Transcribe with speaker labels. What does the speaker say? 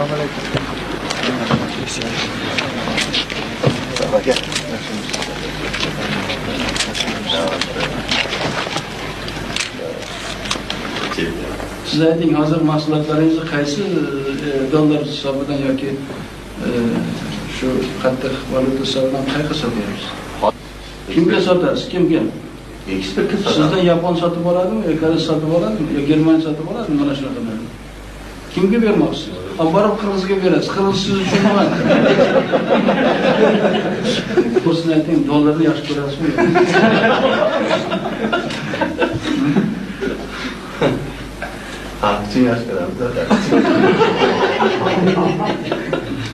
Speaker 1: Assalomu alaykum.
Speaker 2: Siz ayting, hozir mahsulotlaringizni qaysi dollar hisobidan yoki shu qattiq valyuta hisobidan qayerga sotyapsiz? Kimga sotasiz? Kimga?
Speaker 1: Eksportga
Speaker 2: Sizdan Yapon sotib oladimi, yo Koreya sotib oladimi, yo Germaniya sotib oladimi mana shunaqa narsa? Kimga bermoqchisiz? Borib Qirg'izga berasiz. Qirg'iz siz uchun nima? Kursini ayting, dollarni yaxshi ko'rasizmi?
Speaker 1: Xalq uchun yaxshi ko'ramiz.